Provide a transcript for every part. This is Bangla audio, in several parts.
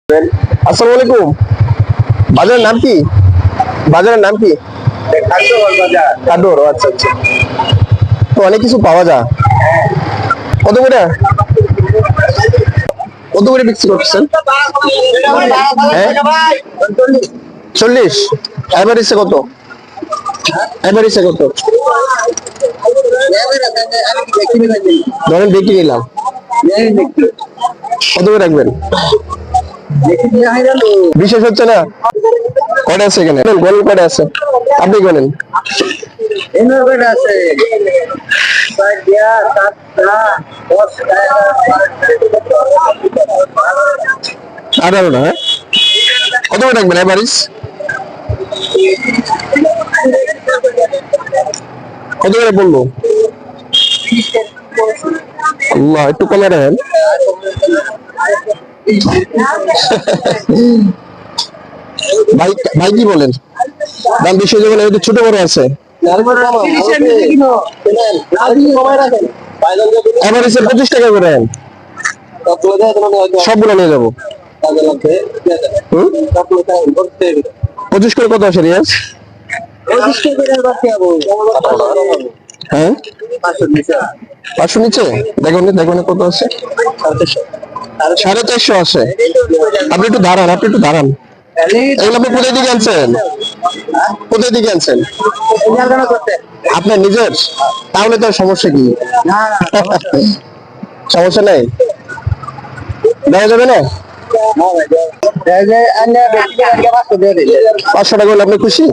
আসসালামু আলাইকুম। বাজারের নাম কি? বাজারের নাম কি? কাদর। আচ্ছা আচ্ছা, তো অনেক কিছু পাওয়া যায়। কত করে, কত করে বিক্রি করছেন? হ্যাঁ, 40। এভারেজে কত? এভারেজে কত? ধরেন বিক্রি নিলাম, কত করে রাখবেন? বিশেষ হচ্ছে না। কয়টা আছে এখানে? গণেন কয়টা আছে, আপনি গণেন। আঠারো না? হ্যাঁ, কত করে রাখবেন এভারেজ? কত করে বললো? আল্লাহ, একটু কমে রাখেন। ভাই ভাই কি বলেন, দাম বেশি হয়ে যাবে? একটু ছোট বড় আছে, এভারেজে 25 টাকা করে দেন। সবগুলো নিয়ে যাবো। 25 করে কত আসে রিয়াজ? হ্যাঁ, 500 নিচে। দেখুন দেখুন কত আছে, 450 আছে। আপনি একটু দাঁড়ান, আপনি একটু দাঁড়ান। এগুলো আপনি কোথায় দিকে আনছেন? কোথায় দিকে আনছেন? আপনার নিজের? তাহলে তো সমস্যা কি? সমস্যা নেই, দেওয়া যাবে না? 500 টাকা হলে আপনি খুশি?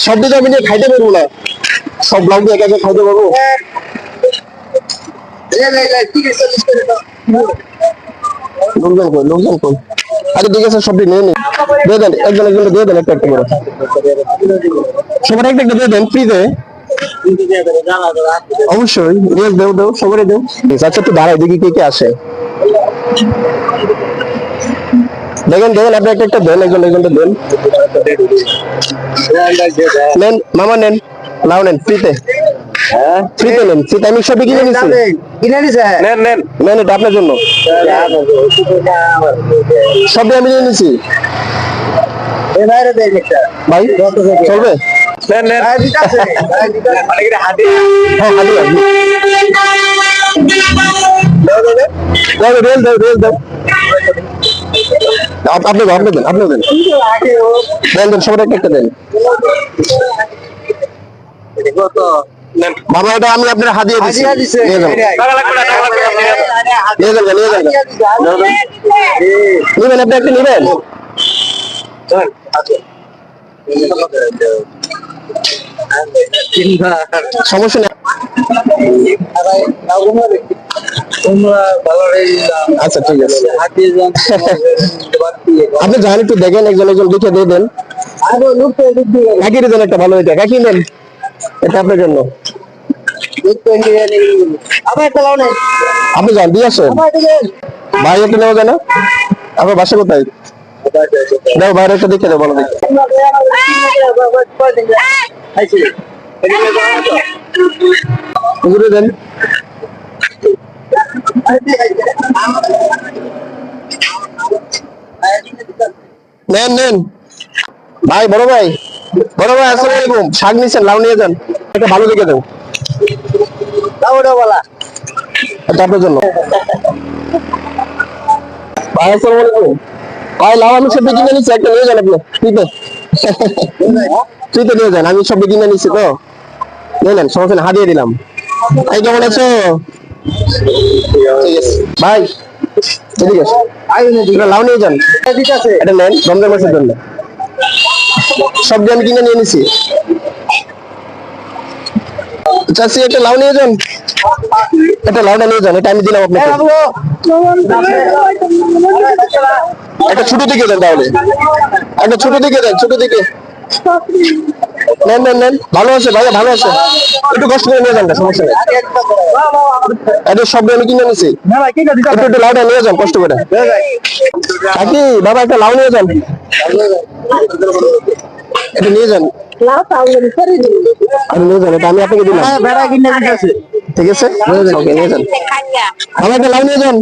সব দিকে আমি নিয়ে খাইতে পারবো না, সব ব্লাউজ একা একা খাইতে পারবো? লোকজন কই, লোকজন কই? আরে ঠিক আছে, সবটি নিয়ে নিন, দিয়ে দেন একজন একজন দিয়ে দেন, একটা একটা করে সবার একটা একটা দিয়ে দেন ফ্রিতে। অবশ্যই রিয়াজ দেও দেও, সবারই দেও। আচ্ছা, একটু দাঁড়াই দেখি কে কে আসে। দেখেন দেখেন, আপনি একটা একটা দেন, একজন একজনটা দেন। নেন মামা, নেন, লাউ নেন ফ্রিতে। ফ্রিতে নেন, ফ্রিতে। আমি সবই কিনে নিছি। নেন নেন নেন, এটা আপনার জন্য। সবই আমি নিয়ে নিছি ভাই, চলবে? নেন নেন। হ্যাঁ, হাতি লাগবে। দাও রেল দাও, রেল দাও। আপনি দেন, আপনি দেন, আপনি দেন, দেন দেন, সবার একটা একটা দেন। বাবা, এটা আমি আপনার হাদিয়া দিচ্ছি, নিয়ে যান, নিয়ে যান, নিয়ে যান। নেবেন আপনি, একটা নেবেন। সমস্যা নেই। আচ্ছা ঠিক আছে, আপনি যান, একটু দেখেন, একজন একজন দেখে দিয়ে দেন। কাকির দেন একটা ভালো, এটা কাকি নেন, এটা আপনার জন্য। আপনি যান, দিয়ে আসেন। ভাই একটা নেওয়া যায় না? আপনার বাসা কোথায়? দাও বাইরে একটা দেখে দাও, ভালো দেখে। হুজুরে দেন। নেন নেন ভাই, বড় ভাই, বড় ভাই আসসালামু আলাইকুম। শাক নিচ্ছেন, লাউ নিয়ে যান, একটা ভালো দেখে দেন। এটা আপনার জন্য। ভাই আসসালামু আলাইকুম। ভাই লাউ আমি সব কিনে নিচ্ছি, একটা নিয়ে যান আপনি ফ্রিতে। ফ্রিতে নিয়ে যান, আমি সব কিনে নিচ্ছি তো, নিয়ে নেন, সমস্যা নেই, হাতিয়ে দিলাম। এই কেমন আছো? ঠিক আছে ভাই, এদিকে আসো। এটা লাউ নিয়ে যান, এটা নেন রমজান মাসের জন্য। সবজি আমি কিনে নিয়ে নিছি। চাচ্ছি একটা লাউ নিয়ে যান, একটা লাউটা নিয়ে যান, এটা আমি দিলাম আপনাকে। একটা ছোট দিকে দেন তাহলে, একটা ছোট দিকে দেন, ছোট দিকে। নেন নেন নেন, ভালো আছে ভাইয়া, ভালো আছে, একটু কষ্ট করে নিয়ে যান, সমস্যা নেই। এটা সব আমি কিনে নিছি, একটু একটু লাউটা নিয়ে যান কষ্ট করে। কাকি বাবা, একটা লাউ নিয়ে যান, এটা নিয়ে যান। আর নিয়ে যান, এটা আমি আপনাকে দিলাম। ঠিক আছে ওকে নিয়ে যান আমার একটা লাউ নিয়ে যান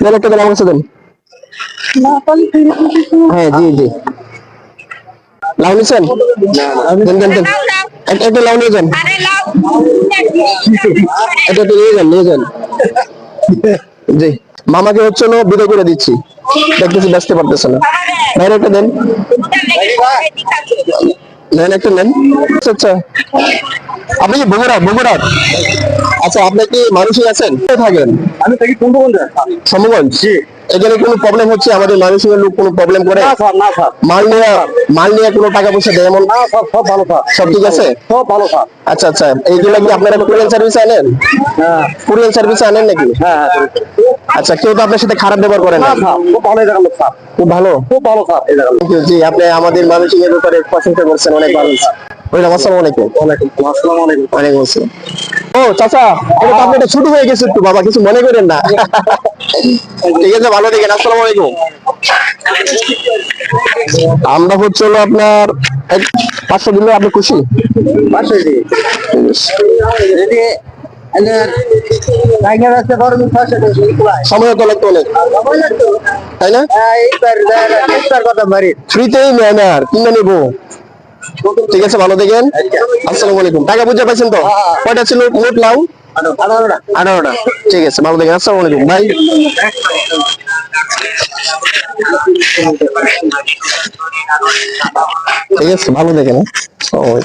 দেন একটা দেন আমার কাছে দেন হ্যাঁ জি জি লাউ নিছেন দেন দেন দেন একটা লাউ নিয়ে যান এটা তো নিয়ে যান জি মামাকে হচ্ছে না বিদায় করে দিচ্ছি দেখতেছি ব্যস্ত পারতেছে না বাইরে একটা দেন নেন একটা নেন আচ্ছা আচ্ছা আপনি কি বগুড়া আচ্ছা আপনি কি মানুষই আছেন কোথায় থাকেন আমি থাকি কুম্ভগঞ্জে। সমগঞ্জ জি। এখানে কোনো প্রবলেম হচ্ছে আমাদের মানুষের লোক কোনো প্রবলেম করে না স্যার, না স্যার। মাল নিয়ে কোনো টাকা পয়সা দেয় এমন না স্যার, সব ভালো স্যার। সব ঠিক আছে সব ভালো স্যার। আচ্ছা আচ্ছা এইগুলো কি আপনারা কুরিয়ার সার্ভিস আনেন হ্যাঁ কুরিয়ার সার্ভিস আনেন নাকি হ্যাঁ হ্যাঁ। আচ্ছা কেউ তো আপনার সাথে খারাপ ব্যবহার করে না না স্যার, খুব ভালো এই জায়গার লোক স্যার। খুব ভালো খুব ভালো স্যার এই জায়গার লোক। Thank you, জি আপনি আমাদের মানুষের ব্যাপারে প্রশংসা করছেন অনেক ভালো ওইরকম আসসালামু আলাইকুম আসসালামু আলাইকুম। ওয়ালাইকুম আসসালাম ও চাচা এটা তো আপনার ছুটি হয়ে গেছে একটু বাবা কিছু মনে করেন না ঠিক আছে ভালো দেখেন আসসালামু আলাইকুম আমরা হচ্ছে হলো আপনার 500 দিলে আপনি খুশি বাসায় জি। যদি টাইগার আছে বড় পাশে সময় তো লাগতো অনেক তাই না এইবার কথা মারি। ফ্রিতেই নেন আর কিনে নিবো ঠিক আছে ভালো দেখেন আসসালামু আলাইকুম টাকা বুঝে পাইছেন তো কয়টা ছিল মোট লাউ 18টা ঠিক আছে ভালো দেখেন আসসালামু আলাইকুম ভাই ঠিক আছে ভালো দেখেন হ্যাঁ?